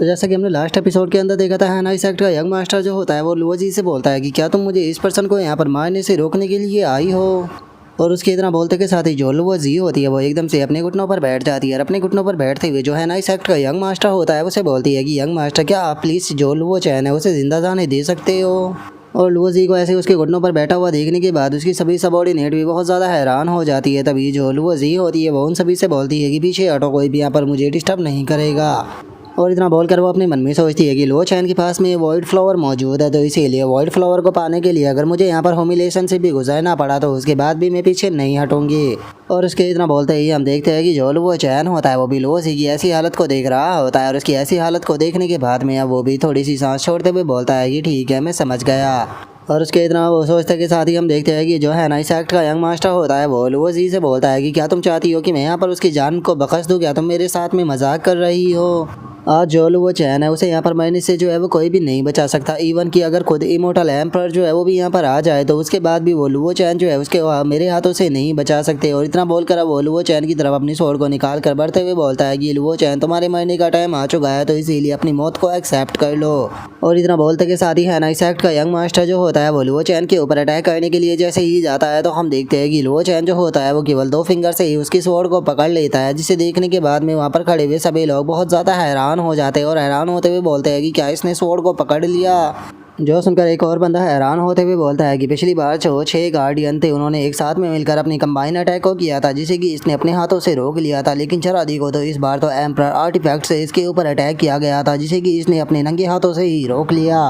तो जैसा कि हमने लास्ट एपिसोड के अंदर देखा था, हैना सेक्ट का यंग मास्टर जो होता है वो लुओ जी से बोलता है कि क्या तुम मुझे इस पर्सन को यहाँ पर मारने से रोकने के लिए आई हो। और उसके इतना बोलते के साथ ही जो लुओ जी होती है वो एकदम से अपने घुटनों पर बैठ जाती है और अपने घुटनों पर बैठते हुए जो हैना सेक्ट का यंग मास्टर होता है उसे बोलती है कि यंग मास्टर क्या आप प्लीज़ जो लुओ चैन है उसे जिंदा जाने दे सकते हो। और लुओ जी को ऐसे उसके घुटनों पर बैठा हुआ देखने के बाद उसकी सभी सबॉर्डिनेट भी बहुत ज़्यादा हैरान हो जाती है। तभी जो लुओ जी होती है वो उन सभी से बोलती है कि पीछे हटो, कोई भी यहाँ पर मुझे डिस्टर्ब नहीं करेगा। और इतना बोलकर वो अपने मन में सोचती है कि लुओ चैन के पास में वॉइड फ्लावर मौजूद है, तो इसीलिए वॉइड फ्लावर को पाने के लिए अगर मुझे यहाँ पर ह्यूमिलेशन से भी गुजरना पड़ा तो उसके बाद भी मैं पीछे नहीं हटूंगी। और उसके इतना बोलते ही हम देखते हैं कि जो लुओ चैन होता है वो भी लुओ जी की ऐसी हालत को देख रहा होता है और उसकी ऐसी हालत को देखने के बाद में अब वो भी थोड़ी सी सांस छोड़ते हुए बोलता है कि ठीक है, मैं समझ गया। और उसके इतना वो सोचते के साथ ही हम देखते हैं कि जो है हैना सेक्ट का यंग मास्टर होता है वो लुओ जी से बोलता है कि क्या तुम चाहती हो कि मैं यहाँ पर उसकी जान को बख्श दूँ, क्या तुम मेरे साथ में मजाक कर रही हो। आज जो लुओ चैन है उसे यहाँ पर मरने से जो है वो कोई भी नहीं बचा सकता। इवन कि अगर खुद इमोर्टल एम्परर जो है वो भी यहाँ पर आ जाए तो उसके बाद भी वो लुओ चैन जो है उसके मेरे हाथों से नहीं बचा सकते। और इतना बोलकर अब वो लुओ चैन की तरफ अपनी स्वॉर्ड को निकाल कर बढ़ते हुए बोलता है कि लुओ चैन तुम्हारे मरने का टाइम आ चुका है, तो इसीलिए अपनी मौत को एक्सेप्ट कर लो। और इतना बोलते के साथ ही हैना सेक्ट का यंग मास्टर जो होता है वो लुओ चैन के ऊपर अटैक करने के लिए जैसे ही जाता है तो हम देखते हैं कि लुओ चैन जो होता है वो केवल 2 फिंगर से ही उसकी स्वॉर्ड को पकड़ लेता है, जिसे देखने के बाद में वहाँ पर खड़े हुए सभी लोग बहुत ज़्यादा हैरान हो जाते हैं और हैरान होते हुए बोलते हैं कि क्या इसने स्वॉर्ड को पकड़ लिया। जो सुनकर एक और बंदा हैरान होते हुए बोलता है कि पिछली बार जो 6 गार्डियन थे उन्होंने एक साथ में मिलकर अपनी कंबाइन अटैक को किया था, जिसे कि इसने अपने हाथों से रोक लिया था। लेकिन चरादी को तो इस बार तो एम्परर आर्टिफैक्ट से इसके ऊपर अटैक किया गया था, जिसे कि इसने अपने नंगे हाथों से ही रोक लिया।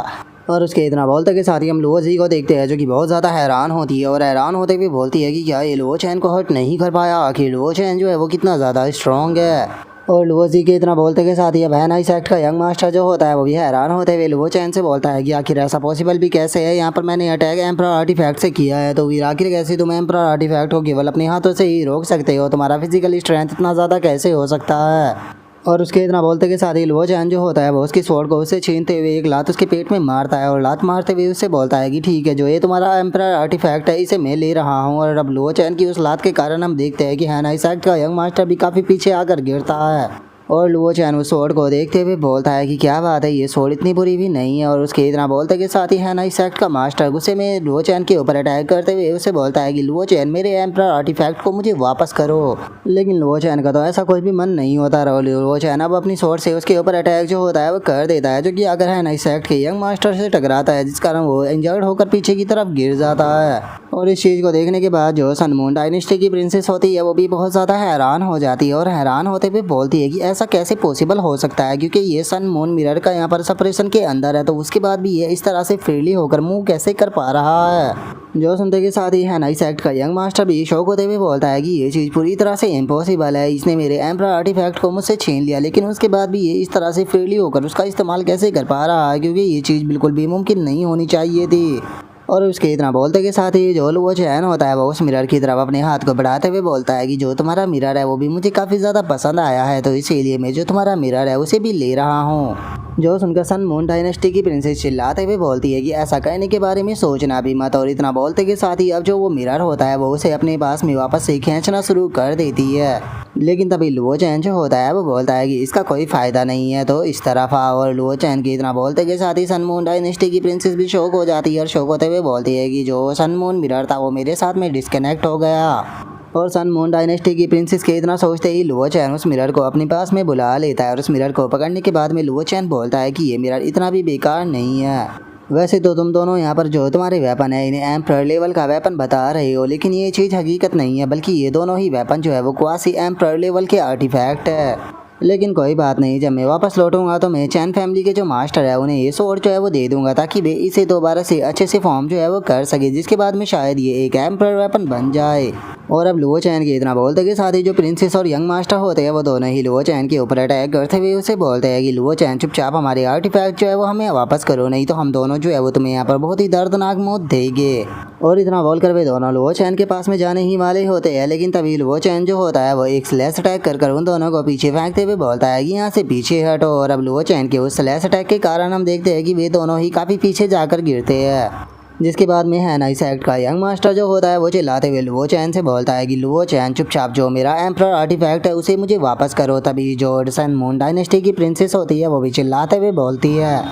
और उसके इतना बोलते के साथ ही हम लुओ जी को देखते हैं जो कि बहुत ज़्यादा हैरान होती है और हैरान होते हुए बोलती है कि क्या ये लुओ चैन को हर्ट नहीं कर पाया, आखिर लुओ चैन जो है वो कितना ज़्यादा स्ट्रॉन्ग है। और लुओ जी के इतना बोलते के साथ ही अब हैना सेक्ट का यंग मास्टर जो होता है वो भी हैरान होते हुए लुओ चैन से बोलता है कि आखिर ऐसा पॉसिबल भी कैसे है, यहाँ पर मैंने अटैक एम्परर आर्टिफैक्ट से किया है, तो फिर आखिर कैसे तुम एम्परर आर्टिफैक्ट को केवल अपने हाथों से ही रोक सकते हो, तुम्हारा फिजिकल स्ट्रेंथ इतना ज़्यादा कैसे हो सकता है। और उसके इतना बोलते के साथ ही लुओ चैन जो होता है वो उसकी स्वॉर्ड को उससे छीनते हुए एक लात उसके पेट में मारता है और लात मारते हुए उससे बोलता है कि ठीक है, जो ये तुम्हारा एम्परर आर्टिफैक्ट है इसे मैं ले रहा हूँ। और अब लुओ चैन की उस लात के कारण हम देखते हैं कि हैना सेक्ट का यंग मास्टर भी काफ़ी पीछे आकर गिरता है। और लुओ चैन उस स्वॉर्ड को देखते हुए बोलता है कि क्या बात है, ये स्वॉर्ड इतनी बुरी भी नहीं है। और उसके इतना बोलते के साथ ही हैना सेक्ट का मास्टर गुस्से में लुओ चैन के ऊपर अटैक करते हुए उसे बोलता है कि लुओ चैन मेरे एम्परर आर्टिफैक्ट को मुझे वापस करो। लेकिन लुओ चैन का तो ऐसा कोई भी मन नहीं होता। लुओ चैन अब अपनी स्वॉर्ड से उसके ऊपर अटैक जो होता है वो कर देता है, जो कि अगर हैना सेक्ट के यंग मास्टर से टकराता है, जिस कारण वो इंजर्ड होकर पीछे की तरफ गिर जाता है। और इस चीज़ को देखने के बाद जो सन मून डायनेस्टी की प्रिंसेस होती है वो भी बहुत ज़्यादा हैरान हो जाती है और हैरान होते हुए बोलती है कि ऐसा कैसे पॉसिबल हो सकता है, क्योंकि ये सन मून मिरर का यहाँ पर सेपरेशन के अंदर है, तो उसके बाद भी ये इस तरह से फ्रीली होकर मूव कैसे कर पा रहा है। जो सुनते के साथ ही हैना सेक्ट का यंग मास्टर भी शौक होते हुए बोलता है कि ये चीज़ पूरी तरह से इम्पॉसिबल है, इसने मेरे एम्परर आर्टिफैक्ट को मुझसे छीन लिया, लेकिन उसके बाद भी ये इस तरह से फ्रीली होकर उसका इस्तेमाल कैसे कर पा रहा है, क्योंकि ये चीज़ बिल्कुल भी मुमकिन नहीं होनी चाहिए थी। और उसके इतना बोलते के साथ ही जो लुओ चैन होता है वो उस मिरर की तरफ अपने हाथ को बढ़ाते हुए बोलता है कि जो तुम्हारा मिरर है वो भी मुझे काफ़ी ज़्यादा पसंद आया है, तो इसीलिए मैं जो तुम्हारा मिरर है उसे भी ले रहा हूँ। जो सुनकर सन मून डायनेस्टी की प्रिंसेस चिल्लाते हुए बोलती है कि ऐसा कहने के बारे में सोचना भी मत। और इतना बोलते के साथ ही अब जो वो मिरर होता है वो उसे अपने पास में वापस से खींचना शुरू कर देती है। लेकिन तभी लुओ चैन जो होता है वो बोलता है कि इसका कोई फ़ायदा नहीं है, तो इस तरफ आ। और लुओ चैन की इतना बोलते के साथ ही सन मून डायनेस्टी की प्रिंसेस भी शौक हो जाती है और शौक होते हुए बोलती है कि जो सन मून मिरर था वो मेरे साथ में डिस्कनेक्ट हो गया। और सन मून डायनेस्टी की प्रिंसेस के इतना सोचते ही लुओ चैन उस मिरर को अपने पास में बुला लेता है और उस मिरर को पकड़ने के बाद में लुओ चैन बोलता है कि ये मिरर इतना भी बेकार नहीं है। वैसे तो तुम दोनों यहाँ पर जो तुम्हारे वेपन है इन्हें एम्परर लेवल का वेपन बता रहे हो, लेकिन ये चीज़ हकीकत नहीं है, बल्कि ये दोनों ही वेपन जो है वो क्वासी एम्परर लेवल के आर्टिफैक्ट है। लेकिन कोई बात नहीं, जब मैं वापस लौटूंगा तो मैं चैन फैमिली के जो मास्टर है उन्हें ये स्वॉर्ड जो है वो दे दूंगा, ताकि वे इसे दोबारा से अच्छे से फॉर्म जो है वो कर सके, जिसके बाद में शायद ये एक एम्परर वेपन बन जाए। और अब लुओ चैन के इतना बोलते के साथ ही जो प्रिंसेस और यंग मास्टर होते हैं वो दोनों ही लुओ चैन के ऊपर अटैक करते हुए उसे बोलते हैं कि लुओ चैन चुपचाप हमारे आर्टिफैक्ट जो है वो हमें वापस करो, नहीं तो हम दोनों जो है वो तुम्हें यहाँ पर बहुत ही दर्दनाक मौत देंगे। और इतना बोलकर वे दोनों लुओ चैन के पास में जाने ही वाले होते हैं, लेकिन तभी लुओ चैन जो होता है वो एक स्लैश अटैक कर उन दोनों को पीछे फेंकते हुए बोलता है कि यहाँ से पीछे हटो। और अब लुओ चैन के उस स्लैश अटैक के कारण हम देखते हैं कि वे दोनों ही काफ़ी पीछे जाकर गिरते हैं। जिसके बाद में है नाइस एक्ट का यंग मास्टर जो होता है वो चिल्लाते हुए लुओ चैन से बोलता है कि लुओ चैन चुपचाप जो मेरा एम्परर आर्टिफैक्ट है उसे मुझे वापस करो। तभी जो सन मून डायनेस्टी की प्रिंसेस होती है वो भी चिल्लाते हुए बोलती है,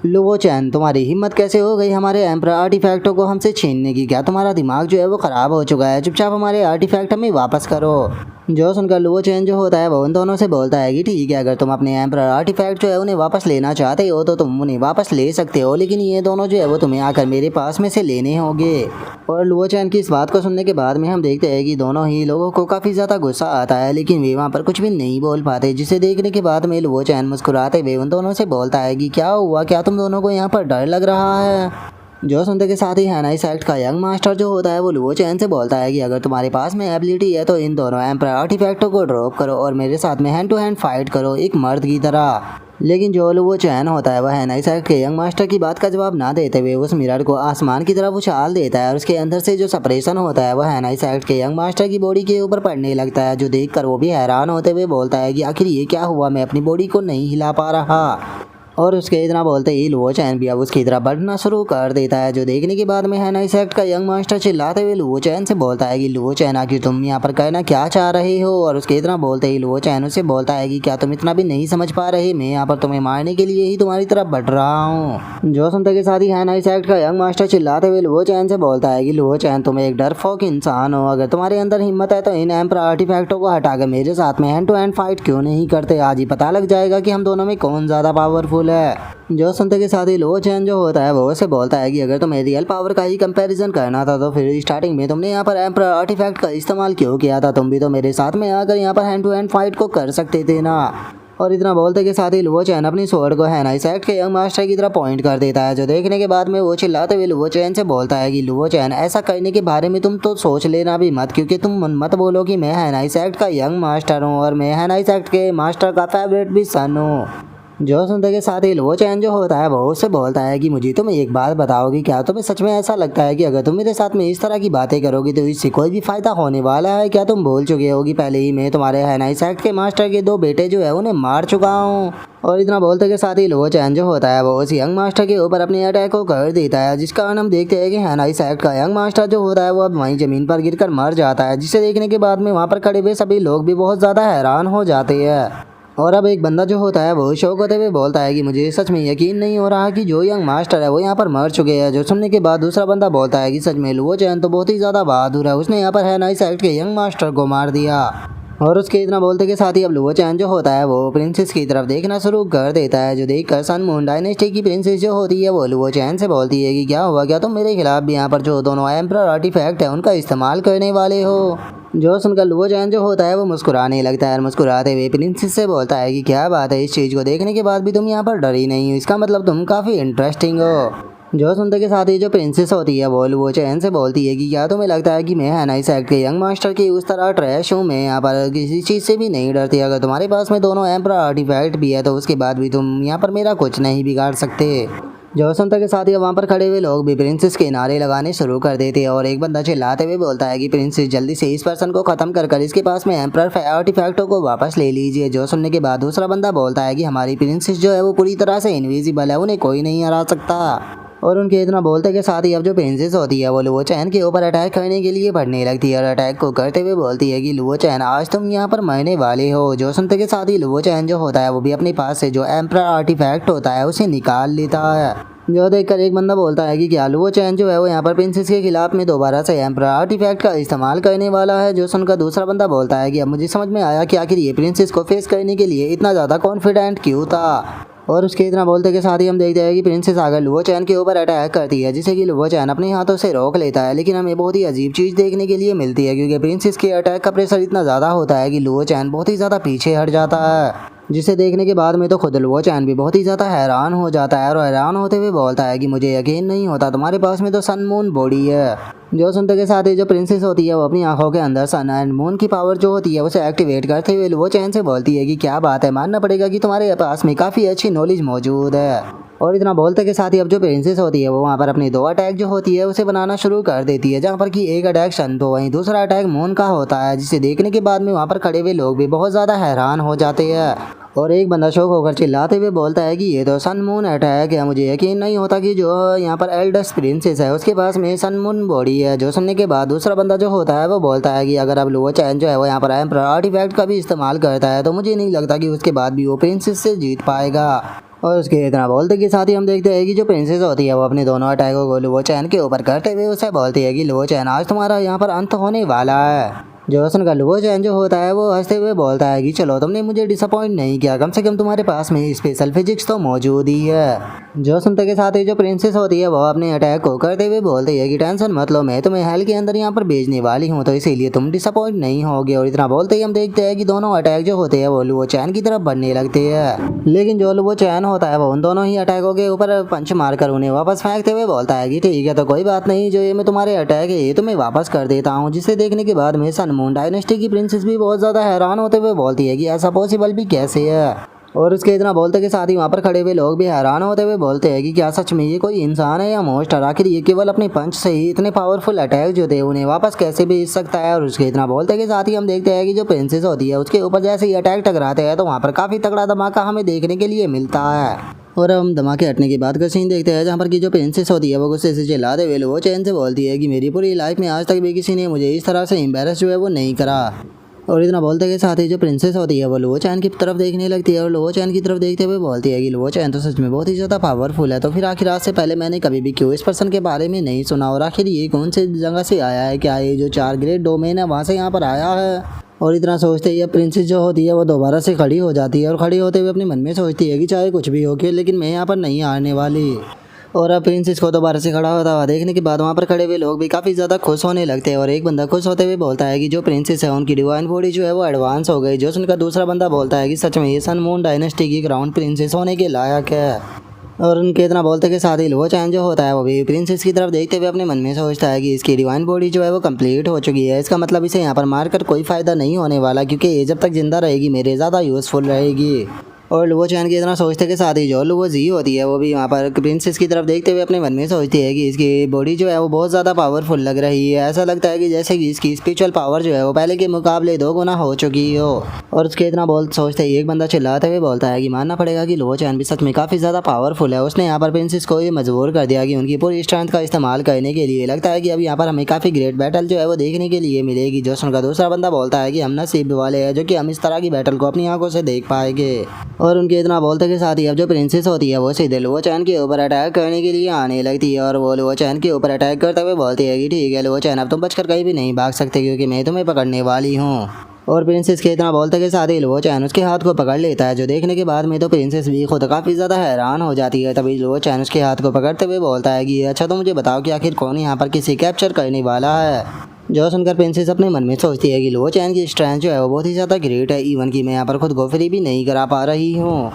लुओ चैन तुम्हारी हिम्मत कैसे हो गई हमारे एम्परर आर्टिफैक्टों को हमसे छीनने की? क्या तुम्हारा दिमाग जो है वो ख़राब हो चुका है? चुपचाप हमारे आर्टिफैक्ट हमें वापस करो। जो सुनकर लुओ चैन जो होता है वो उन दोनों से बोलता है कि ठीक है, अगर तुम अपने एम्परर आर्टिफैक्ट जो है उन्हें वापस लेना चाहते हो तो तुम उन्हें वापस ले सकते हो, लेकिन ये दोनों जो है वो तुम्हें आकर मेरे पास में से लेने होंगे। और लुओ चैन की इस बात को सुनने के बाद में हम देखते हैं कि दोनों ही लोगों को काफ़ी ज़्यादा गुस्सा आता है, लेकिन वे वहाँ पर कुछ भी नहीं बोल पाते। जिसे देखने के बाद में लुओ चैन मुस्कुराते हुए उन दोनों से बोलता है कि क्या हुआ, क्या तुम दोनों को यहाँ पर डर लग रहा है? जो सुनते के साथ ही है नाइस एक्ट का यंग मास्टर जो होता है वो लुओ चैन से बोलता है कि अगर तुम्हारे पास में एबिलिटी है तो इन दोनों एम्परर आर्टिफैक्टों को ड्रॉप करो और मेरे साथ में हैंड टू हैंड फाइट करो एक मर्द की तरह। लेकिन जो लुओ चैन होता है वह है नाइस एक्ट के यंग मास्टर की बात का जवाब ना देते हुए उस मिरर को आसमान की तरफ उछाल देता है और उसके अंदर से जो सेपरेशन होता है वह है नाइस एक्ट के यंग मास्टर की बॉडी के ऊपर पड़ने लगता है, जो देखकर वो भी हैरान होते हुए बोलता है कि आखिर ये क्या हुआ, मैं अपनी बॉडी को नहीं हिला पा रहा। और उसके इतना बोलते ही लुओ चैन भी अब उसकी तरफ बढ़ना शुरू कर देता है, जो देखने के बाद में है नाइस एक्ट का यंग मास्टर चिल्लाते हुए लुओ चैन से बोलता है कि लुओ चैन आखिर तुम यहाँ पर कहना क्या चाह रहे हो? और उसके इतना बोलते ही लुओ चैन उससे बोलता है कि क्या तुम इतना भी नहीं समझ पा रहे, मैं यहाँ पर तुम्हें मारने के लिए ही तुम्हारी तरफ बढ़ रहा हूँ। जो सुनते के साथ ही है नाइस एक्ट का यंग मास्टर चिल्लाते हुए लुओ चैन से बोलता है कि लुओ चैन तुम एक डरपोक इंसान हो, अगर तुम्हारे अंदर हिम्मत है तो इन एम्परर आर्टिफैक्टों को हटाकर मेरे साथ में हैंड टू हैंड फाइट क्यों नहीं करते? आज ही पता लग जाएगा कि हम दोनों में कौन ज़्यादा पावरफुल है। जो सुनते के साथ ही लुओ चैन जो होता है वो उसे बोलता है कि अगर तुम्हें रियल पावर का ही कंपैरिजन करना था तो फिर स्टार्टिंग में तुमने यहाँ पर एम्परर आर्टिफैक्ट का इस्तेमाल क्यों किया था? तुम भी तो मेरे साथ में आकर यहाँ पर हैंड टू हैंड फाइट को कर सकते थे ना। और इतना बोलते के साथ ही लुओ चैन अपनी स्वॉर्ड को है नाइस एक्ट के यंग मास्टर की तरफ पॉइंट कर देता है, जो देखने के बाद में वो चिल्लाते हुए लुओ चैन से बोलता है कि लुओ चैन ऐसा करने के बारे में तुम तो सोच लेना भी मत, क्योंकि तुम मत बोलो कि मैं है नाइस एक्ट का यंग मास्टर हूँ और मैं है नाइस एक्ट के मास्टर का फेवरेट भी सन हूँ। जो सुनते के साथ ही लुओ चैन जो होता है वो उससे बोलता है कि मुझे तुम एक बात बताओगी, क्या तुम्हें सच में ऐसा लगता है कि अगर तुम मेरे साथ में इस तरह की बातें करोगी तो इससे कोई भी फायदा होने वाला है? क्या तुम भूल चुके होगी पहले ही मैं तुम्हारे है नाइस एक्ट के मास्टर के 2 बेटे जो है उन्हें मार चुका हूँ। और इतना बोलते के साथ ही लुओ चैन जो होता है वो उस यंग मास्टर के ऊपर अपने अटैक को कर देता है, जिस कारण हम देखते हैं कि है नाइस एक्ट का यंग मास्टर जो होता है वो अब वहीं ज़मीन पर गिरकर मर जाता है, जिसे देखने के बाद में वहाँ पर खड़े हुए सभी लोग भी बहुत ज़्यादा हैरान हो जाते हैं। और अब एक बंदा जो होता है वो शौक होते हुए बोलता है कि मुझे सच में यकीन नहीं हो रहा कि जो यंग मास्टर है वो यहाँ पर मर चुके हैं। जो सुनने के बाद दूसरा बंदा बोलता है कि सच में लुओ चैन तो बहुत ही ज़्यादा बहादुर है, उसने यहाँ पर है नाइस एक्ट के यंग मास्टर को मार दिया। और उसके इतना बोलते के साथ ही अब लुओ चैन जो होता है वो प्रिंसेस की तरफ देखना शुरू कर देता है, जो देखकर सन मून डायनेस्टी की प्रिंसेस जो होती है वो लुओ चैन से बोलती है कि क्या हुआ, क्या तुम मेरे खिलाफ भी यहाँ पर जो दोनों एम्परर आर्टिफैक्ट है उनका इस्तेमाल करने वाले हो? जो सुनकर लुओ चैन जो होता है वो मुस्कुराने लगता है और मुस्कुराते हुए प्रिंसेस से बोलता है कि क्या बात है, इस चीज़ को देखने के बाद भी तुम यहाँ पर डरी नहीं हो, इसका मतलब तुम काफ़ी इंटरेस्टिंग हो। जो सुनते के साथ ही जो प्रिंसेस होती है वो लुओ चैन से बोलती है कि क्या तुम्हें लगता है कि मैं है नाइस एक्ट के यंग मास्टर की उस तरह ट्रैश हूँ? मैं यहाँ पर किसी चीज़ से भी नहीं डरती, अगर तुम्हारे पास में दोनों एम्परर आर्टिफैक्ट भी है तो उसके बाद भी तुम यहाँ पर मेरा कुछ नहीं बिगाड़ सकते। जो सुनते के साथ ही वहाँ पर खड़े हुए लोग भी प्रिंसेस के नारे लगाने शुरू कर देते हैं और एक बंदा चिल्लाते हुए बोलता है कि प्रिंसेस जल्दी से इस पर्सन को ख़त्म कर इसके पास में एम्परर आर्टिफैक्टों को वापस ले लीजिए। जो सुनने के बाद दूसरा बंदा बोलता है कि हमारी प्रिंसेस जो है वो पूरी तरह से इनविजिबल है, उन्हें कोई नहीं हरा सकता। और उनके इतना बोलते के साथ ही अब जो प्रिंसेस होती है वो लुओ चैन के ऊपर अटैक करने के लिए बढ़ने लगती है और अटैक को करते हुए बोलती है कि लुओ चैन आज तुम यहाँ पर मरने वाले हो। जो सुनते के साथ ही लुओ चैन जो होता है वो भी अपने पास से जो एम्परर आर्टिफैक्ट होता है उसे निकाल लेता है। जो देखकर एक बंदा बोलता है कि क्या लुओ चैन जो है वो यहाँ पर प्रिंसेस के खिलाफ में दोबारा से एम्परर आर्टिफैक्ट का इस्तेमाल करने वाला है। जो सुनकर दूसरा बंदा बोलता है कि अब मुझे समझ में आया कि आखिर ये प्रिंसेस को फेस करने के लिए इतना ज़्यादा कॉन्फिडेंट क्यों था। और उसके इतना बोलते के साथ ही हम देखते हैं कि प्रिंसेस आकर लुओ चैन के ऊपर अटैक करती है, जिसे कि लुओ चैन अपने हाथों से रोक लेता है, लेकिन हमें बहुत ही अजीब चीज़ देखने के लिए मिलती है, क्योंकि प्रिंसेस के अटैक का प्रेशर इतना ज़्यादा होता है कि लुओ चैन बहुत ही ज़्यादा पीछे हट जाता है, जिसे देखने के बाद में तो खुद लुओ चैन भी बहुत ही ज़्यादा हैरान हो जाता है और हैरान होते हुए बोलता है कि मुझे यकीन नहीं होता तुम्हारे पास में तो सन मून बॉडी है। जो सुनते के साथ ही जो प्रिंसेस होती है वो अपनी आंखों के अंदर सन एंड मून की पावर जो होती है उसे एक्टिवेट करते हुए लुओ चैन से बोलती है कि क्या बात है, मानना पड़ेगा कि तुम्हारे पास में काफ़ी अच्छी नॉलेज मौजूद है। और इतना बोलते के साथ ही अब जो प्रिंसेस होती है वो वहाँ पर अपनी 2 अटैक जो होती है उसे बनाना शुरू कर देती है, जहाँ पर कि एक अटैक सन तो वहीं दूसरा अटैक मून का होता है, जिसे देखने के बाद में वहाँ पर खड़े हुए लोग भी बहुत ज़्यादा हैरान हो जाते हैं। और एक बंदा शौक होकर चिल्लाते हुए बोलता है कि ये तो सन मून अटैक है, मुझे यकीन नहीं होता कि जो यहाँ पर एल्डस्ट प्रिंसेस है उसके पास में सन मून बॉडी है। जो सुनने के बाद दूसरा बंदा जो होता है वो बोलता है कि अगर अब लुओ चैन जो है वो यहाँ पर एम्परर आर्टिफैक्ट का भी इस्तेमाल करता है तो मुझे नहीं लगता कि उसके बाद भी वो प्रिंसेस से जीत पाएगा। और उसके इतना बोलते के साथ ही हम देखते हैं कि जो प्रिंसेस होती है वो अपने दोनों अटैकों को लुओ चैन के ऊपर करते हुए उसे बोलती है कि लुओ चैन आज तुम्हारा यहाँ पर अंत होने वाला है। जोसन का लुओ चैन जो होता है वो हंसते हुए बोलता है कि चलो तुमने मुझे डिसअपॉइंट नहीं किया, कम से कम तुम्हारे पास में स्पेशल फिजिक्स तो मौजूद ही है। जोसन के साथ ही जो प्रिंसेस होती है वो अपने अटैक को करते हुए बोलती है कि टेंशन मत लो, मैं तुम्हें हेल के अंदर यहाँ पर भेजने वाली हूँ तो इसीलिए तुम डिसअपॉइंट नहीं होगे। और इतना बोलते ही हम देखते हैं कि दोनों अटैक जो होते हैं वो लुओ चैन की तरफ बढ़ने लगते हैं। लेकिन जो लुओ चैन होता है वो उन दोनों ही अटैकों के ऊपर पंच मारकर उन्हें वापस फेंकते हुए बोलता है कि ठीक है तो कोई बात नहीं, जो ये मैं तुम्हारे अटैक है ये तुम्हें वापस कर देता हूँ। जिसे देखने के बाद में सन मून डायनेस्टी की प्रिंसेस भी बहुत ज़्यादा हैरान होते हुए बोलती है कि ऐसा पॉसिबल भी कैसे है। और उसके इतना बोलते के साथ ही वहाँ पर खड़े हुए लोग भी हैरान होते हुए बोलते हैं कि क्या सच में ये कोई इंसान है या मोस्टर, आखिर ये केवल अपने पंच से ही इतने पावरफुल अटैक जो थे उन्हें वापस कैसे भेज सकता है। और उसके इतना बोलते के साथ ही हम देखते हैं कि जो प्रिंसेस होती है उसके ऊपर जैसे ही अटैक टकराते हैं तो वहाँ पर काफ़ी तगड़ा धमाका हमें देखने के लिए मिलता है। और अब हम धमाके हटने की बात का सीन देखते हैं जहाँ पर की जो प्रिंसेस होती है वो गुस्से से चिल्लाते हुए लुओ चैन से बोलती है कि मेरी पूरी लाइफ में आज तक भी किसी ने मुझे इस तरह से एम्बेरस जो है वो नहीं करा। और इतना बोलते के साथ ही जो प्रिंसेस होती है वो लुओ चैन की तरफ देखने लगती है और लुओ चैन की तरफ देखते हुए बोलती है कि लुओ चैन तो सच में बहुत ही ज़्यादा पावरफुल है, तो फिर आखिर आज से पहले मैंने कभी भी क्यों इस पर्सन के बारे में नहीं सुना, और आखिर ये कौन से जगह से आया है, क्या ये जो 4 ग्रेट डोमेन है वहाँ से यहाँ पर आया है। और इतना सोचते ही अब प्रिंसेस जो होती है वो दोबारा से खड़ी हो जाती है और खड़ी होते हुए अपने मन में सोचती है कि चाहे कुछ भी हो के लेकिन मैं यहाँ पर नहीं आने वाली। और अब प्रिंसेस को दोबारा से खड़ा होता हुआ देखने के बाद वहाँ पर खड़े हुए लोग भी काफ़ी ज़्यादा खुश होने लगते हैं और एक बंदा खुश होते हुए बोलता है कि जो प्रिंसेस है उनकी डिवाइन बॉडी जो है वो एडवांस हो गई। जो उनका दूसरा बंदा बोलता है कि सच में ये सन मून डायनेस्टी की क्राउन प्रिंसेस होने के लायक है। और उनके इतना बोलते के साथ ही लुओ चैन जो होता है वो भी प्रिंसेस की तरफ देखते हुए अपने मन में सोचता है कि इसकी डिवाइन बॉडी जो है वो कंप्लीट हो चुकी है, इसका मतलब इसे यहाँ पर मारकर कोई फ़ायदा नहीं होने वाला क्योंकि ये जब तक जिंदा रहेगी मेरे ज़्यादा यूज़फुल रहेगी। और लुओ चैन के इतना सोचते के साथ ही जो लुओ जी होती है वो भी वहाँ पर प्रिंसेस की तरफ देखते हुए अपने मन में सोचती है कि इसकी बॉडी जो है वो बहुत ज़्यादा पावरफुल लग रही है, ऐसा लगता है कि जैसे कि इसकी स्पिरिचुअल पावर जो है वो पहले के मुकाबले 2 गुना हो चुकी हो। और उसके इतना सोचते ही एक बंदा चिल्लाते हुए बोलता है कि मानना पड़ेगा कि लुओ चैन भी सच में काफ़ी ज़्यादा पावरफुल है, उसने यहाँ पर प्रिंसेस को ये मजबूर कर दिया कि उनकी पूरी स्ट्रेंथ का इस्तेमाल करने के लिए। लगता है कि अब यहाँ पर हमें काफ़ी ग्रेट बैटल जो है वो देखने के लिए मिलेगी। जो उनका दूसरा बंदा बोलता है कि हम नसीब वाले हैं जो कि हम इस तरह की बैटल को अपनी आंखों से देख पाएंगे। और उनके इतना बोलते के साथ ही अब जो प्रिंसेस होती है वो सीधे लुओ चैन के ऊपर अटैक करने के लिए आने लगती है और वो लुओ चैन के ऊपर अटैक करते हुए बोलती है कि ठीक है लुओ चैन अब तुम बचकर कहीं भी नहीं भाग सकते क्योंकि मैं तुम्हें पकड़ने वाली हूँ। और प्रिंसेस के इतना बोलते के साथ ही लुओ चैन उसके हाथ को पकड़ लेता है, जो देखने के बाद में तो प्रिंसेस भी खुद काफ़ी ज़्यादा हैरान हो जाती है। तभी लुओ चैन उसके हाथ को पकड़ते हुए बोलता है कि अच्छा तो मुझे बताओ कि आखिर कौन यहाँ पर किसी कैप्चर करने वाला है। जो सुनकर प्रिंसेस अपने मन में सोचती है कि लुओ चैन की स्ट्रेंथ जो है वो बहुत ही ज़्यादा ग्रेट है, इवन कि मैं यहाँ पर खुद को फ्री भी नहीं करा पा रही हूँ।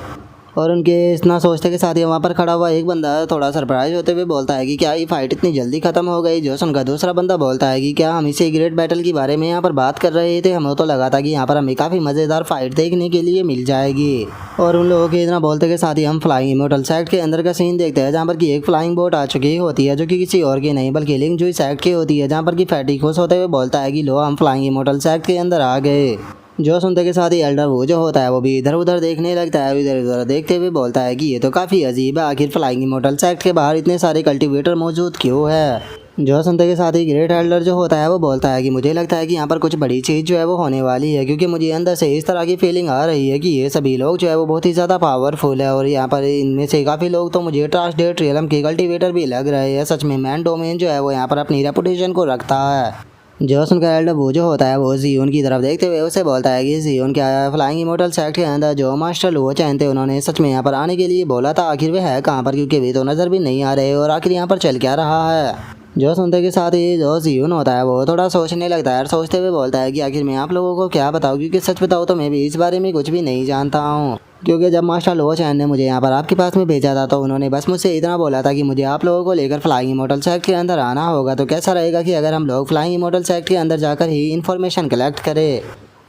और उनके इतना सोचते के साथ ही वहाँ पर खड़ा हुआ एक बंदा थोड़ा सरप्राइज होते हुए बोलता है कि क्या ये फाइट इतनी जल्दी खत्म हो गई। जो उनका दूसरा बंदा बोलता है कि क्या हम इसी ग्रेट बैटल के बारे में यहाँ पर बात कर रहे थे, हमें तो लगा था कि यहाँ पर हमें काफ़ी मज़ेदार फाइट देखने के लिए मिल जाएगी। और उन लोगों के इतना बोलते के साथ ही हम फ्लाइंग इमोर्टल सेक्ट के अंदर का सीन देखते हैं जहाँ पर कि एक फ्लाइंग बोट आ चुकी होती है जो कि किसी और की नहीं बल्कि लिंग जुई सेक्ट की होती है, जहाँ पर कि फैटी खुश होते हुए बोलता है कि लो हम फ्लाइंग इमोर्टल सेक्ट के अंदर आ गए। जो सुनते के साथ ही एल्डर वो जो होता है वो भी इधर उधर देखने लगता है, इधर उधर देखते हुए बोलता है कि ये तो काफ़ी अजीब है, आखिर फ्लाइंग इमोर्टल सेक्ट के बाहर इतने सारे कल्टीवेटर मौजूद क्यों है। जो सुनते के साथ ही ग्रेट एल्डर जो होता है वो बोलता है कि मुझे लगता है कि यहाँ पर कुछ बड़ी चीज़ जो है वो होने वाली है, क्योंकि मुझे अंदर से इस तरह की फीलिंग आ रही है कि ये सभी लोग जो है वो बहुत ही ज़्यादा पावरफुल है और यहाँ पर इनमें से काफ़ी लोग तो मुझे ट्रांसडेट रियलम के कल्टीवेटर भी लग रहे हैं। सच में मैन डोमेन जो है वो यहाँ पर अपनी रेपुटेशन को रखता है। जो सुनकर एल्डर वो जो होता है वो जियोन की तरफ देखते हुए उसे बोलता है कि जियोन क्या है, फ्लाइंग इमोर्टल सेक्ट के अंदर जो मास्टर लुओ चैन थे उन्होंने सच में यहाँ पर आने के लिए बोला था, आखिर वे है कहाँ पर, क्योंकि वे तो नज़र भी नहीं आ रहे और आखिर यहाँ पर चल क्या रहा है। जो सुनते के साथ ही जो जियोन होता है वो थोड़ा सोचने लगता है और सोचते हुए बोलता है कि आखिर मैं आप लोगों को क्या बताऊँ, क्योंकि सच बताऊँ तो मैं भी इस बारे में कुछ भी नहीं जानता हूँ। क्योंकि जब मास्टर लुओ चैन ने मुझे यहाँ पर आपके पास में भेजा था तो उन्होंने बस मुझसे इतना बोला था कि मुझे आप लोगों को लेकर फ्लाइंग इमोर्टल सेक्ट के अंदर आना होगा, तो कैसा रहेगा कि अगर हम लोग फ्लाइंग इमोर्टल सेक्ट के अंदर जाकर ही इन्फॉर्मेशन कलेक्ट करें।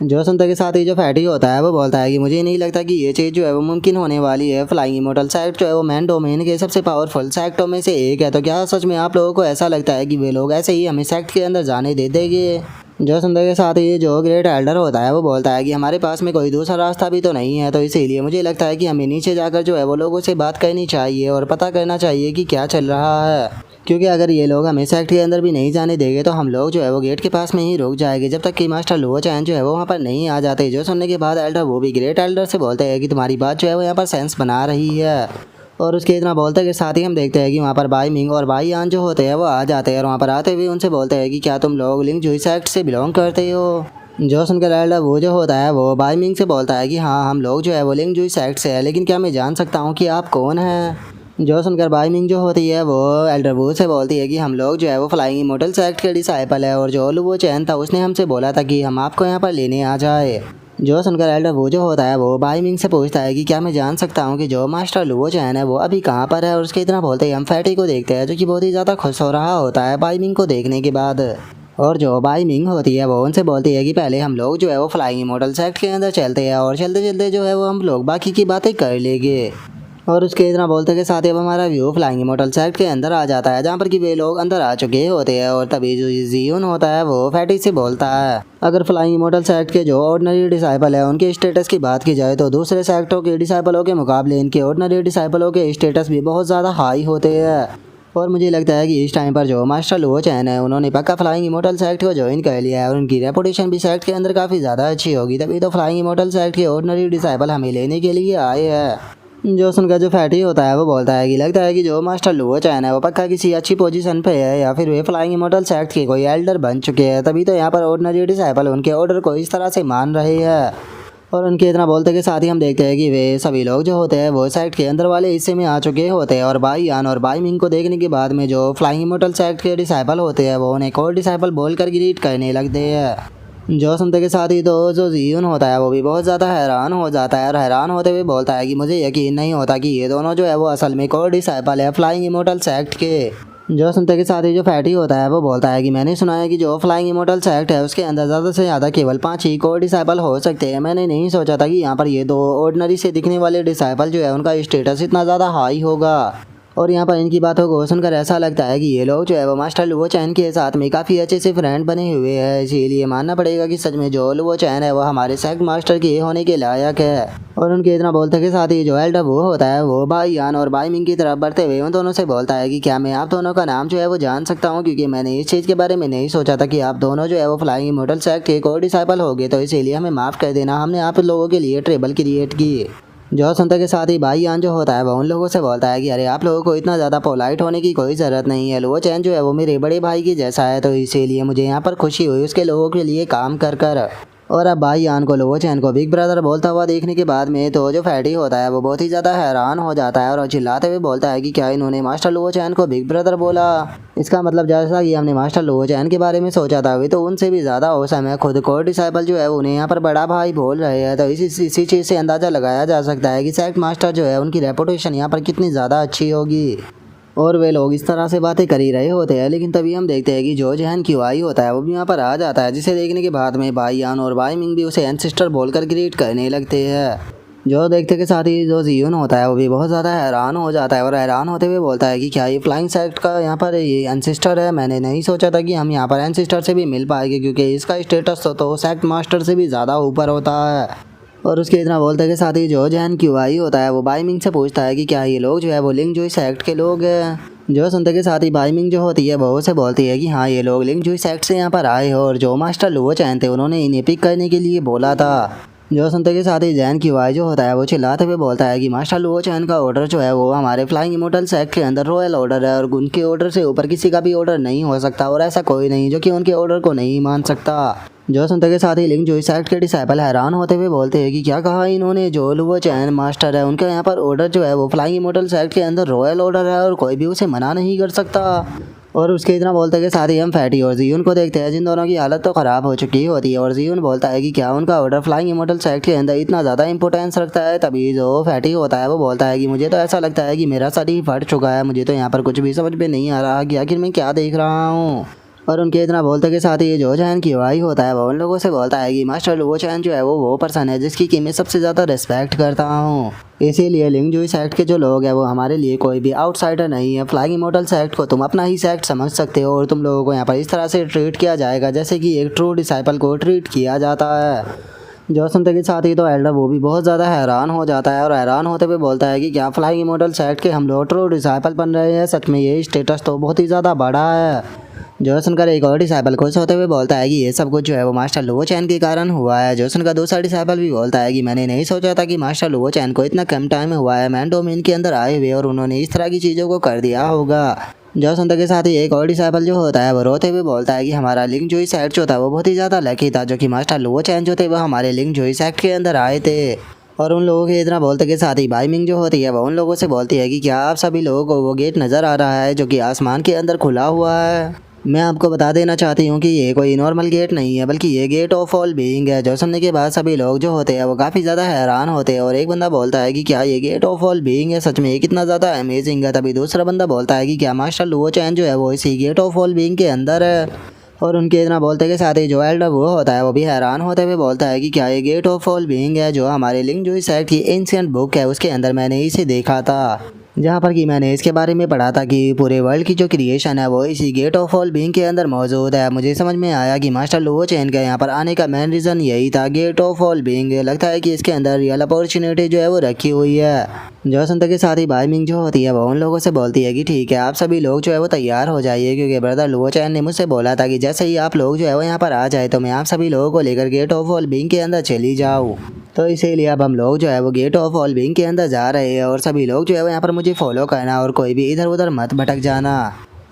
जो सुनते के साथ ही जो फैटी होता है वो बोलता है कि मुझे नहीं लगता कि ये चीज़ जो है वो मुमकिन होने वाली है। फ्लाइंग इमोर्टल सेक्ट जो है वो मैन डोमेन के सबसे पावरफुल सेक्टों में से एक है, तो क्या सच में आप लोगों को ऐसा लगता है कि वे लोग ऐसे ही हमें सेक्ट के अंदर जाने दे देंगे। जो सुनते के साथ ही जो ग्रेट एल्डर होता है वो बोलता है कि हमारे पास में कोई दूसरा रास्ता भी तो नहीं है, तो इसीलिए मुझे लगता है कि हमें नीचे जाकर जो है वो लोगों से बात करनी चाहिए और पता करना चाहिए कि क्या चल रहा है, क्योंकि अगर ये लोग हमें सेक्ट के अंदर भी नहीं जाने देंगे तो हम लोग जो है वो गेट के पास में ही रुक जाएंगे जब तक कि मास्टर लुओ चैन जो है वो वहाँ पर नहीं आ जाते। जो सुनने के बाद एल्डर वो भी ग्रेट एल्डर से बोलते हैं कि तुम्हारी बात जो है वो यहाँ पर सेंस बना रही है। और उसके इतना बोलते के साथ ही हम देखते हैं कि वहाँ पर बाई मिंग और बाई यान जो होते हैं वो आ जाते हैं और वहाँ पर आते हुए उनसे बोलते हैं कि क्या तुम लोग लिंग जुई सेक्ट से बिलोंग करते हो। जो सुनकर एल्डर वो जो होता है वो बाई मिंग से बोलता है कि हाँ हम लोग जो है वो लिंग जुई सेक्ट से है, लेकिन क्या मैं जान सकता हूँ कि आप कौन हैं। जो सुनकर बाई मिंग जो होती है वो एल्डर वू से बोलती है कि हम लोग जो है वो फ्लाइंग इमोर्टल सेक्ट के डिसाइपल है और जो लुओ चैन था उसने हमसे बोला था कि हम आपको यहाँ पर लेने आ जाए। जो सुनकर एल्डर वो जो होता है वो बाई मिंग से पूछता है कि क्या मैं जान सकता हूँ कि जो मास्टर लुओ चैन है वो अभी कहाँ पर है। और उसके इतना बोलते ही हम फैटी को देखते हैं जो कि बहुत ही ज़्यादा खुश हो रहा होता है बाई मिंग को देखने के बाद। और जो बाई मिंग होती है वो उनसे बोलती है कि पहले हम लोग जो है वो फ्लाइंग इमोर्टल सेक्ट के अंदर चलते हैं और चलते चलते जो है वो हम लोग बाकी की बातें कर लेंगे। और उसके इतना बोलते के साथ ही अब हमारा व्यू फ्लाइंग इमोर्टल सेक्ट के अंदर आ जाता है जहाँ पर कि वे लोग अंदर आ चुके होते हैं। और तभी जो जियोन होता है वो फैटी से बोलता है अगर फ्लाइंग इमोर्टल सेक्ट के जो ऑर्डिनरी डिसाइपल है उनके स्टेटस की बात की जाए तो दूसरे सेक्टों के डिसाइपलों के मुकाबले इनके ऑर्डिनरी डिसाइपलों के स्टेटस भी बहुत ज़्यादा हाई होते हैं। और मुझे लगता है कि इस टाइम पर जो मास्टर लुओ चैन है उन्होंने पक्का फ्लाइंग इमोर्टल सेक्ट को ज्वाइन कर लिया है और उनकी रेपुटेशन भी सेक्ट के अंदर काफ़ी ज़्यादा अच्छी होगी, तभी तो फ्लाइंग इमोर्टल सेक्ट के ऑर्डिनरी डिसाइपल हमें लेने के लिए आए हैं। जो सुनकर जो फैटी होता है वो बोलता है कि लगता है कि जो मास्टर लुओ चैन है वो पक्का किसी अच्छी पोजीशन पे है या फिर वे फ्लाइंग इमोर्टल सेक्ट के कोई एल्डर बन चुके हैं, तभी तो यहाँ पर ऑर्डिनरी डिसाइपल उनके ऑर्डर को इस तरह से मान रहे हैं। और उनके इतना बोलते के साथ ही हम देखते हैं कि वे सभी लोग जो होते हैं वो सेक्ट के अंदर वाले हिस्से में आ चुके होते हैं और बाई यान और बाई मिंग को देखने के बाद में जो फ्लाइंग इमोर्टल सेक्ट के डिसाइपल होते हैं वो उन्हें एक और डिसाइपल बोलकर ग्रीट करने लगते हैं। जो सुनते के साथ ही तो जो जियोन होता है वो भी बहुत ज़्यादा हैरान हो जाता है और हैरान होते हुए बोलता है कि मुझे यकीन नहीं होता कि ये दोनों जो है वो असल में कोर डिसाइपल है फ्लाइंग इमोर्टल सेक्ट के। जो सुनते के साथ ही जो फैटी होता है वो बोलता है कि मैंने सुना है कि जो फ्लाइंग इमोर्टल सेक्ट है उसके अंदर ज़्यादा से ज़्यादा केवल 5 ही कोर डिसाइपल हो सकते हैं। मैंने नहीं सोचा था कि यहाँ पर ये दो ऑर्डिनरी से दिखने वाले डिसाइपल जो है उनका स्टेटस इतना ज़्यादा हाई होगा। और यहाँ पर इनकी बातों को सुनकर ऐसा लगता है कि ये लोग जो है वो मास्टर लुओ चैन के साथ में काफ़ी अच्छे से फ्रेंड बने हुए हैं, इसीलिए मानना पड़ेगा कि सच में जो लुओ चैन है वो हमारे सेक्ट मास्टर के होने के लायक है। और उनके इतना बोलते के साथ ही जो एल्डर वो होता है वो बाई यान और बाई मिंग की तरफ बढ़ते हुए उन दोनों से बोलता है कि क्या मैं आप दोनों का नाम जो है वो जान सकता हूँ, क्योंकि मैंने इस चीज़ के बारे में नहीं सोचा था कि आप दोनों जो है वो फ्लाइंग इमोर्टल सेक्ट के कोर डिसाइपल हो गए, तो इसीलिए हमें माफ़ कर देना, हमने आप लोगों के लिए ट्रेबल क्रिएट की। जो सुनते के साथ ही भाई यान जो होता है वो उन लोगों से बोलता है कि अरे आप लोगों को इतना ज़्यादा पोलाइट होने की कोई ज़रूरत नहीं है, लुओ चैन जो है वो मेरे बड़े भाई की जैसा है, तो इसीलिए मुझे यहाँ पर खुशी हुई उसके लोगों के लिए काम कर कर। और अब भाई यान को लुओ चैन को बिग ब्रदर बोलता हुआ देखने के बाद में तो जो फैटी होता है वो बहुत ही ज़्यादा हैरान हो जाता है और चिल्लाते हुए बोलता है कि क्या इन्होंने मास्टर लुओ चैन को बिग ब्रदर बोला। इसका मतलब जैसा कि हमने मास्टर लुओ चैन के बारे में सोचा था वे तो उनसे भी ज़्यादा औसम है, खुद को डिसाइपल जो है उन्हें यहाँ पर बड़ा भाई बोल रहे हैं, तो इसी चीज़ से अंदाज़ा लगाया जा सकता है कि सेक्ट मास्टर जो है उनकी रेपुटेशन यहाँ पर कितनी ज़्यादा अच्छी होगी। और वे लोग इस तरह से बातें कर ही रहे होते हैं, लेकिन तभी हम देखते हैं कि जो जहन क्यूआई होता है वो भी यहाँ पर आ जाता है, जिसे देखने के बाद में बाई यान और बाई मिंग भी उसे एंसेस्टर बोलकर ग्रीट करने लगते हैं। जो देखते के साथ ही जो जियोन होता है वो भी बहुत ज़्यादा हैरान हो जाता है और हैरान होते हुए बोलता है कि क्या ये फ्लाइंग सेक्ट का यहाँ पर ये एंसेस्टर है, मैंने नहीं सोचा था कि हम यहाँ पर एंसेस्टर से भी मिल पाएंगे, क्योंकि इसका स्टेटस तो सेक्ट मास्टर से भी ज़्यादा ऊपर होता है। और उसके इतना बोलते के साथ ही जो जहन क्यूआई होता है वो बाई मिंग से पूछता है कि क्या ये लोग जो है वो लिंग जुई सेक्ट के लोग हैं। जो सुनते के साथ ही बाई मिंग जो होती है वो उसे बोलती है कि हाँ ये लोग लिंग जुई सेक्ट से यहाँ पर आए हो और जो मास्टर लुओ चैन थे उन्होंने इन्हें पिक करने के लिए बोला था। जो सुनते के साथ ही जैन क्यूआई जो होता है वो चिल्लाते हुए बोलता है कि मास्टर लुओ चैन का ऑर्डर जो है वो हमारे फ्लाइंग इमोर्टल सेक्ट के अंदर रॉयल ऑर्डर है और उनके ऑर्डर से ऊपर किसी का भी ऑर्डर नहीं हो सकता और ऐसा कोई नहीं जो कि उनके ऑर्डर को नहीं मान सकता। जो सुनते के साथ ही लिंग जुई सेक्ट के डिसाइपल हैरान होते हुए बोलते हैं कि क्या कहा इन्होंने, जो लुओ चैन मास्टर है उनका यहाँ पर ऑर्डर जो है वो फ्लाइंग इमोर्टल सेक्ट के अंदर रॉयल ऑर्डर है और कोई भी उसे मना नहीं कर सकता। और उसके इतना बोलते के साथ ही हम फैटी और जियोन को देखते हैं, जिन दोनों की हालत तो ख़राब हो चुकी होती है और जियोन बोलता है कि क्या उनका ऑर्डर फ्लाइंग इमोर्टल सेक्ट के अंदर इतना ज़्यादा इंपॉर्टेंस रखता है। तभी जो फैटी होता है वो बोलता है कि मुझे तो ऐसा लगता है कि मेरा सर ही फट चुका है, मुझे तो यहाँ पर कुछ भी समझ में नहीं आ रहा कि आखिर मैं क्या देख रहा हूँ। और उनके इतना बोलते के साथ ही जो चैन की वाई होता है वो उन लोगों से बोलता है कि मास्टर लुओ चैन जो है वो पर्सन है जिसकी कि मैं सबसे ज़्यादा रिस्पेक्ट करता हूँ। इसीलिए लिंगजुई सेक्ट के जो लोग हैं वो हमारे लिए कोई भी आउटसाइडर नहीं है। फ्लाइंग इमोर्टल सेक्ट को तुम अपना ही सेक्ट समझ सकते हो और तुम लोगों को यहाँ पर इस तरह से ट्रीट किया जाएगा जैसे कि एक ट्रू डिसाइपल को ट्रीट किया जाता है। जो सुनते के साथ ही तो एल्डर वो भी बहुत ज़्यादा हैरान हो जाता है और हैरान होते हुए बोलता है कि क्या फ्लाइंग इमोर्टल सेक्ट के हम लोग ट्रू डिसाइपल बन रहे हैं, सच में ये स्टेटस तो बहुत ही ज़्यादा बड़ा है। जो सुनकर एक और डिसाइपल खुश होते हुए बोलता है कि ये सब कुछ जो है वो मास्टर लुओ चैन के कारण हुआ है। जो सुनकर दूसरा डिसाइपल भी बोलता है कि मैंने नहीं सोचा था कि मास्टर लुओ चैन को इतना कम टाइम में हुआ है मैन डोमेन के अंदर आए हुए और उन्होंने इस तरह की चीज़ों को कर दिया होगा। जो सुनते के साथ ही एक और डिसाइपल जो होता है वो रोते हुए बोलता है कि हमारा लिंगजुई सेक्ट जो था वो बहुत ही ज़्यादा लकी था जो कि मास्टर लुओ चैन जो थे वो हमारे लिंगजुई सेक्ट के अंदर आए थे। और उन लोगों के इतना बोलते के साथ ही बाइमिंग जो होती है वो उन लोगों से बोलती है कि क्या आप सभी लोगों को वो गेट नज़र आ रहा है जो कि आसमान के अंदर खुला हुआ है। मैं आपको बता देना चाहती हूँ कि ये कोई नॉर्मल गेट नहीं है बल्कि ये गेट ऑफ ऑल बीइंग है। जो सुनने के बाद सभी लोग जो होते हैं वो काफ़ी ज़्यादा हैरान होते हैं और एक बंदा बोलता है कि क्या ये गेट ऑफ ऑल बीइंग है, सच में ये कितना ज़्यादा अमेजिंग है। तभी दूसरा बंदा बोलता है कि क्या मास्टर लुओ चैन जो है वो इसी गेट ऑफ ऑल बीइंग के अंदर है। और उनके इतना बोलते के साथ ही जो एल्डर वो होता है वो भी हैरान होते हुए बोलता है कि क्या ये गेट ऑफ ऑल बीइंग है जो हमारे लिंगजुई सेक्ट की एंशिएंट बुक है उसके अंदर मैंने इसे देखा था, जहाँ पर कि मैंने इसके बारे में पढ़ा था कि पूरे वर्ल्ड की जो क्रिएशन है वो इसी गेट ऑफ ऑल बीइंग के अंदर मौजूद है। मुझे समझ में आया कि मास्टर लुओ चैन का यहाँ पर आने का मेन रीज़न यही था, गेट ऑफ ऑल बीइंग। लगता है कि इसके अंदर रियल अपॉर्चुनिटी जो है वो रखी हुई है। जो सुनते के साथ ही बाइमिंग जो होती है वो उन लोगों से बोलती है कि ठीक है आप सभी लोग जो है वो तैयार हो जाइए क्योंकि ब्रदर लुओ चैन ने मुझसे बोला था कि जैसे ही आप लोग जो है वो यहाँ पर आ जाए तो मैं आप सभी लोगों को लेकर गेट ऑफ ऑल बीइंग के अंदर चली जाऊँ। तो इसीलिए अब हम लोग जो है वो गेट ऑफ ऑल बीइंग के अंदर जा रहे हैं और सभी लोग जो है वो यहाँ पर मुझे फॉलो करना और कोई भी इधर उधर मत भटक जाना।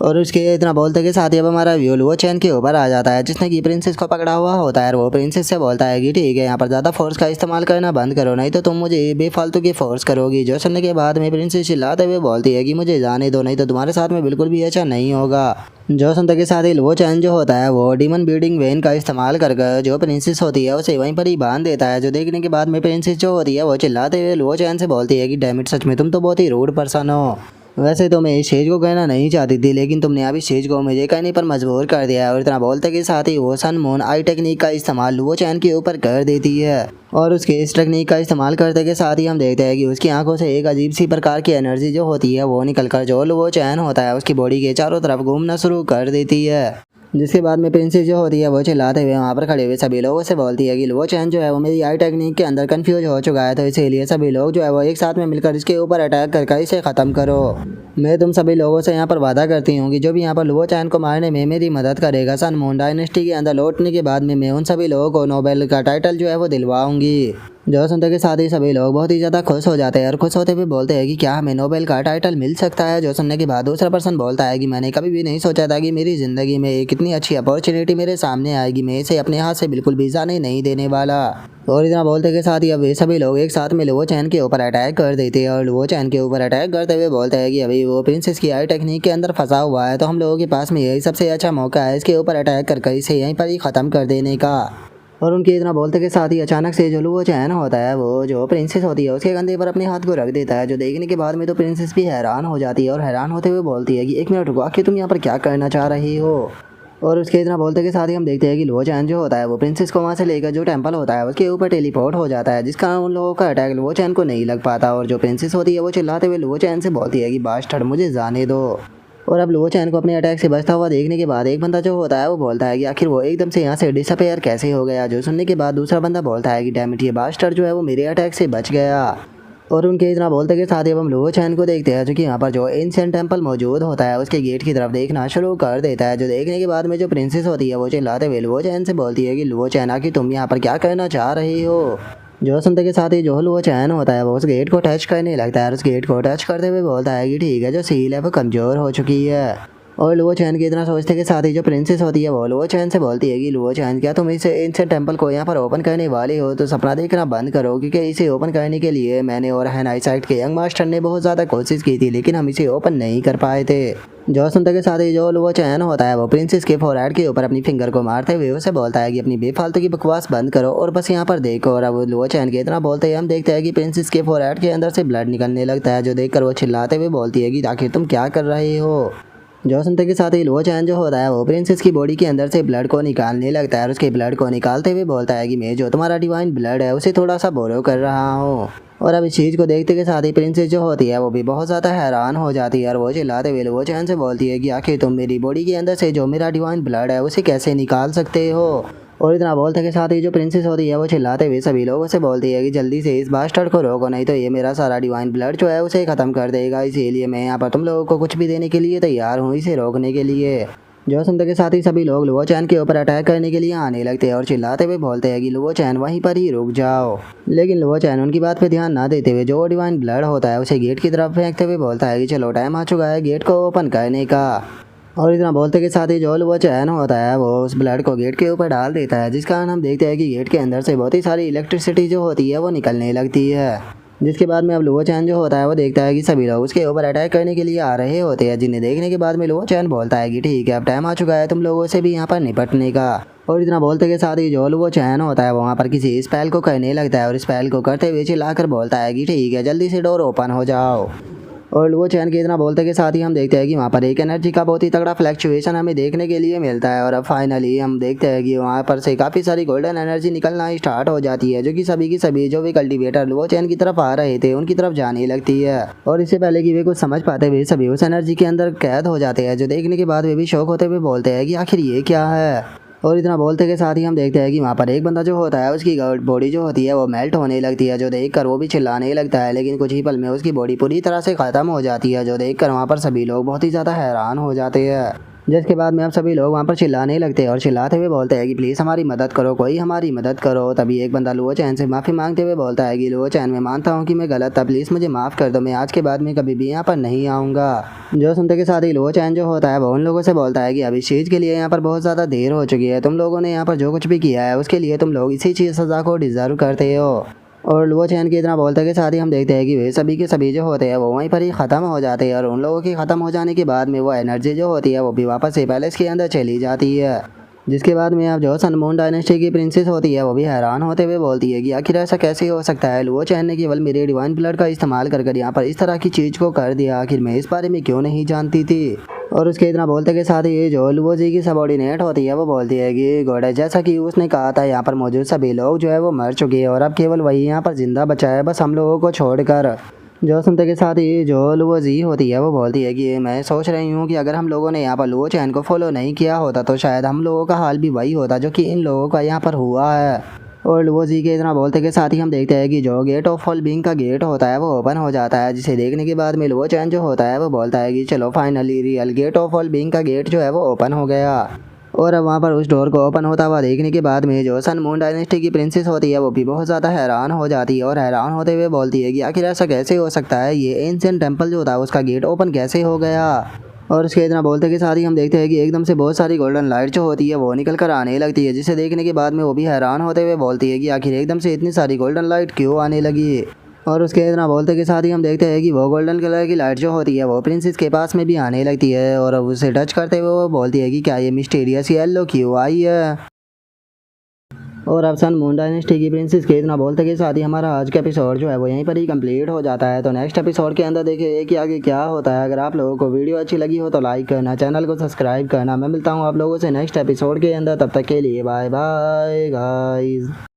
और उसके इतना बोलते के साथ ही अब हमारा व्यू लुओ चैन के ऊपर आ जाता है जिसने कि प्रिंसेस को पकड़ा हुआ होता है और वो प्रिंसेस से बोलता है कि ठीक है यहाँ पर ज़्यादा फोर्स का इस्तेमाल करना बंद करो नहीं तो तुम मुझे बेफालतू की फोर्स करोगी। जो सुनने के बाद में प्रिंसेस चिल्लाते हुए बोलती है कि मुझे जाने दो नहीं तो तुम्हारे साथ में बिल्कुल भी अच्छा नहीं होगा। जो सुनते के साथ ही लुओ चैन जो होता है वो डीमन ब्रीडिंग वेन का इस्तेमाल कर जो प्रिंसेस होती है उसे वहीं पर ही बांध देता है। जो देखने के बाद में प्रिंसेस जो होती है वो चिल्लाते हुए लुओ चैन से बोलती है कि डैम इट, सच में तुम तो बहुत ही रूड पर्सन हो। वैसे तो मैं इस स्टेज को कहना नहीं चाहती थी लेकिन तुमने अभी स्टेज को मुझे कहने पर मजबूर कर दिया है। और इतना बोलते के साथ ही वो सन मून आई टेक्निक का इस्तेमाल लुओ चैन के ऊपर कर देती है और उसके इस टेक्निक का इस्तेमाल करते के साथ ही हम देखते हैं कि उसकी आंखों से एक अजीब सी प्रकार की एनर्जी जो होती है वो निकलकर जो लुओ चैन होता है उसकी बॉडी के चारों तरफ घूमना शुरू कर देती है। जिसके बाद में प्रिंसेस जो होती है वो चिल्लाते हुए वहाँ पर खड़े हुए सभी लोगों से बोलती है कि लुओ चैन जो है वो मेरी आई टेक्निक के अंदर कंफ्यूज हो चुका है तो इसीलिए सभी लोग जो है वो एक साथ में मिलकर इसके ऊपर अटैक करके इसे ख़त्म करो। मैं तुम सभी लोगों से यहाँ पर वादा करती हूँ कि जो भी यहाँ पर लुओ चैन को मारने में मेरी मदद करेगा सन मून डायनेस्टी के अंदर लौटने के बाद में मैं उन सभी लोगों को नोबेल का टाइटल जो है वो दिलवाऊंगी। जो सुनते के साथ ही सभी लोग बहुत ही ज़्यादा खुश हो जाते हैं और खुश होते हुए बोलते हैं कि क्या हमें नोबेल का टाइटल मिल सकता है। जो सुनने के बाद दूसरा पर्सन बोलता है कि मैंने कभी भी नहीं सोचा था कि मेरी ज़िंदगी में एक इतनी अच्छी अपॉर्चुनिटी मेरे सामने आएगी, मैं इसे अपने हाथ से बिल्कुल भी जाने नहीं देने वाला। और इतना बोलते के साथ ही अब ये सभी लोग एक साथ में लुओ चैन के ऊपर अटैक कर देते हैं और लुओ चैन के ऊपर अटैक करते हुए बोलते हैं कि अभी वो प्रिंसेस की आई टेक्निक के अंदर फंसा हुआ है तो हम लोगों के पास में यही सबसे अच्छा मौका है इसके ऊपर अटैक करके इसे यहीं पर ही ख़त्म कर देने का। और उनके इतना बोलते के साथ ही अचानक से जो लुओ चैन होता है वो जो प्रिंसेस होती है उसके कंधे पर अपने हाथ को रख देता है। जो देखने के बाद में तो प्रिंसेस भी हैरान हो जाती है और हैरान होते हुए बोलती है कि एक मिनट रुको, आखिर तुम यहाँ पर क्या करना चाह रही हो। और उसके इतना बोलते के साथ ही हम देखते हैं कि लुओ चैन जो होता है वो प्रिंसेस को वहाँ से लेकर जो टेंपल होता है उसके ऊपर टेलीपोर्ट हो जाता है जिसका उन लोगों का अटैक लुओ चैन को नहीं लग पाता। और जो प्रिंसेस होती है वो चिल्लाते हुए लुओ चैन से बोलती है कि बास्टर्ड मुझे जाने दो। और अब लुओ चैन को अपने अटैक से बचता हुआ देखने के बाद एक बंदा जो होता है वो बोलता है कि आखिर वो एकदम से यहाँ से डिसअपेयर कैसे हो गया। जो सुनने के बाद दूसरा बंदा बोलता है कि डैम इट, ये बास्टर्ड जो है वो मेरे अटैक से बच गया। और उनके इतना बोलते के साथ ही हम लुओ चैन को देखते हैं जो कि यहाँ पर जो एंशिएंट टेंपल मौजूद होता है उसके गेट की तरफ देखना शुरू कर देता है। जो देखने के बाद में जो प्रिंसेस होती है वो चिल्लाते हुए लुओ चैन से बोलती है कि लुओ चैन आखिर तुम यहाँ पर क्या करना चाह रही हो। जो सुनते के साथ ही जो लुओ चैन होता है वो उस गेट को टच करने लगता है और उस गेट को टच करते हुए बोलता है कि ठीक है जो सील है वो कमज़ोर हो चुकी है। और लुओ चैन की इतना सोचते के साथ ही जो प्रिंसेस होती है वो लुओ चैन से बोलती है कि लुओ चैन क्या तुम इसे एंशिएंट टेंपल को यहाँ पर ओपन करने वाली हो तो सपना देखना बंद करो क्योंकि इसे ओपन करने के लिए मैंने और हैनाई साइड के यंग मास्टर ने बहुत ज़्यादा कोशिश की थी लेकिन हम इसे ओपन नहीं कर पाए थे। जो सुनते के साथ ही जो लुओ चैन होता है वो प्रिंसेस के फोरहेड के ऊपर अपनी फिंगर को मारते हुए उसे बोलता है कि अपनी बेफालतू की बकवास बंद करो और बस यहाँ पर देखो। और अब लुओ चैन के इतना बोलते हैं हम देखते हैं कि प्रिंसेस के फोरहेड के अंदर से ब्लड निकलने लगता है। जो देखकर वो चिल्लाते हुए बोलती है कि आखिर तुम क्या कर रहे हो। जो सुनते के साथ ही लो चैन जो होता है वो प्रिंसेस की बॉडी के अंदर से ब्लड को निकालने लगता है और उसके ब्लड को निकालते हुए बोलता है कि मैं जो तुम्हारा डिवाइन ब्लड है उसे थोड़ा सा बोरो कर रहा हूँ। और अब इस चीज़ को देखते के साथ ही प्रिंसेस जो होती है वो भी बहुत ज़्यादा हैरान हो जाती है और वो चिल्लाते हुए लो चैन से बोलती है कि आखिर तुम मेरी बॉडी के अंदर से जो मेरा डिवाइन ब्लड है उसे कैसे निकाल सकते हो। और इतना बोलते के साथ ही जो प्रिंसेस होती है वो चिल्लाते हुए सभी लोगों से बोलती है कि जल्दी से इस बास्टर्ड को रोको, नहीं तो ये मेरा सारा डिवाइन ब्लड जो है उसे ख़त्म कर देगा। इसीलिए मैं यहाँ पर तुम लोगों को कुछ भी देने के लिए तैयार हूँ इसे रोकने के लिए। जो सुनते के साथ ही सभी लोग लुओ चैन के ऊपर अटैक करने के लिए आने लगते हैं और चिल्लाते हुए बोलते हैं कि लुओ चैन वहीं पर ही रुक जाओ। लेकिन लुओ चैन उनकी बात पे ध्यान ना देते हुए जो डिवाइन ब्लड होता है उसे गेट की तरफ फेंकते हुए बोलता है कि चलो टाइम आ चुका है गेट को ओपन करने का। और इतना बोलते के साथ ही जो लुओ चैन होता है वो उस ब्लड को गेट के ऊपर डाल देता है, जिस कारण हम देखते हैं कि गेट के अंदर से बहुत ही सारी इलेक्ट्रिसिटी जो होती है वो निकलने लगती है। जिसके बाद में अब लुओ चैन जो होता है वो देखता है कि सभी लोग उसके ऊपर अटैक करने के लिए आ रहे होते हैं, जिन्हें देखने के बाद में लुओ चैन बोलता है कि ठीक है अब टाइम आ चुका है तुम लोगों से भी यहाँ पर निपटने का। और इतना बोलते के साथ ही जो लुओ चैन होता है वहाँ पर किसी स्पेल को करने लगता है और स्पेल को करते हुए चिल्लाकर बोलता है कि ठीक है जल्दी से डोर ओपन हो जाओ। और लुओ चैन के इतना बोलते के साथ ही हम देखते हैं कि वहाँ पर एक एनर्जी का बहुत ही तगड़ा फ्लैक्चुएशन हमें देखने के लिए मिलता है। और अब फाइनली हम देखते हैं कि वहाँ पर से काफ़ी सारी गोल्डन एनर्जी निकलना स्टार्ट हो जाती है, जो कि सभी की सभी जो भी कल्टीवेटर लुओ चैन की तरफ आ रहे थे उनकी तरफ जाने लगती है। और इससे पहले कि वे कुछ समझ पाते हुए सभी उस एनर्जी के अंदर कैद हो जाते हैं, जो देखने के बाद वे भी शौक होते हुए बोलते हैं कि आखिर ये क्या है। और इतना बोलते के साथ ही हम देखते हैं कि वहाँ पर एक बंदा जो होता है उसकी बॉडी जो होती है वो मेल्ट होने लगती है, जो देखकर वो भी चिल्लाने लगता है, लेकिन कुछ ही पल में उसकी बॉडी पूरी तरह से ख़त्म हो जाती है, जो देखकर वहाँ पर सभी लोग बहुत ही ज़्यादा हैरान हो जाते हैं। जिसके बाद में अब सभी लोग वहाँ पर चिल्लाने लगते हैं और चिल्लाते हुए बोलते हैं कि प्लीज़ हमारी मदद करो, कोई हमारी मदद करो। तभी एक बंदा लुओ चैन से माफ़ी मांगते हुए बोलता है कि लुओ चैन मैं मानता हूँ कि मैं गलत था, प्लीज़ मुझे माफ़ कर दो, मैं आज के बाद में कभी भी यहाँ पर नहीं आऊँगा। जो सुनते के साथ ही लुओ चैन जो होता है वो उन लोगों से बोलता है कि अब इस चीज़ के लिए यहाँ पर बहुत ज़्यादा देर हो चुकी है, तुम लोगों ने यहाँ पर जो कुछ भी किया है उसके लिए तुम लोग इसी चीज़ सज़ा को डिज़र्व करते हो। और लुओ चैन की इतना बोलते के साथ ही हम देखते हैं कि वे सभी के सभी जो होते हैं वो वहीं पर ही ख़त्म हो जाते हैं। और उन लोगों के ख़त्म हो जाने के बाद में वो एनर्जी जो होती है वो भी वापस से पैलेस के अंदर चली जाती है। जिसके बाद में अब जो सन मून डायनेस्टी की प्रिंसेस होती है वो भी हैरान होते हुए बोलती है कि आखिर ऐसा कैसे हो सकता है, लुओ चैन ने केवल मेरे डिवाइन ब्लड का इस्तेमाल कर यहाँ पर इस तरह की चीज़ को कर दिया, आखिर मैं इस बारे में क्यों नहीं जानती थी। और उसके इतना बोलते के साथ ही जो लुओ जी की सबॉर्डिनेट होती है वो बोलती है कि गॉडेस जैसा कि उसने कहा था यहाँ पर मौजूद सभी लोग जो है वो मर चुके हैं और अब केवल वही यहाँ पर जिंदा बचा है, बस हम लोगों को छोड़कर। जो सुनते के साथ ही जो लुओ जी होती है वो बोलती है कि मैं सोच रही हूँ कि अगर हम लोगों ने यहाँ पर लुओ चैन को फॉलो नहीं किया होता तो शायद हम लोगों का हाल भी वही होता जो कि इन लोगों का यहाँ पर हुआ है। और लुओ जी के इतना बोलते के साथ ही हम देखते हैं कि जो गेट ऑफ ऑल बीइंग का गेट होता है वो ओपन हो जाता है, जिसे देखने के बाद में लुओ चैन जो होता है वो बोलता है कि चलो finally real gate of all being का गेट जो है वो ओपन हो गया। और अब वहाँ पर उस डोर को ओपन होता हुआ देखने के बाद में जो सन मून डायनेस्टी की प्रिंसेस होती है वो भी बहुत ज़्यादा हैरान हो जाती है और हैरान होते हुए बोलती है कि आखिर ऐसा कैसे हो सकता है, ये एंशिएंट टेम्पल जो था उसका गेट ओपन कैसे हो गया। और उसके इतना बोलते के साथ ही हम देखते हैं कि एकदम से बहुत सारी गोल्डन लाइट जो होती है वो निकल कर आने लगती है, जिसे देखने के बाद में वो भी हैरान होते हुए बोलती है कि आखिर एकदम से इतनी सारी गोल्डन लाइट क्यों आने लगी। और उसके इतना बोलते के साथ ही हम देखते हैं कि वो गोल्डन कलर की लाइट जो होती है वो प्रिंसेस के पास में भी आने लगती है और अब उसे टच करते हुए वो बोलती है कि क्या ये मिस्टीरियस येलो क्यों आई है। और अब सन मून डायनेस्टी की प्रिंसेस के इतना बोलते के साथ ही हमारा आज का एपिसोड जो है वो यहीं पर ही कंप्लीट हो जाता है। तो नेक्स्ट एपिसोड के अंदर देखिए कि आगे क्या होता है। अगर आप लोगों को वीडियो अच्छी लगी हो तो लाइक करना, चैनल को सब्सक्राइब करना। मैं मिलता हूँ आप लोगों से नेक्स्ट एपिसोड के अंदर, तब तक के लिए बाय बाय गाइस।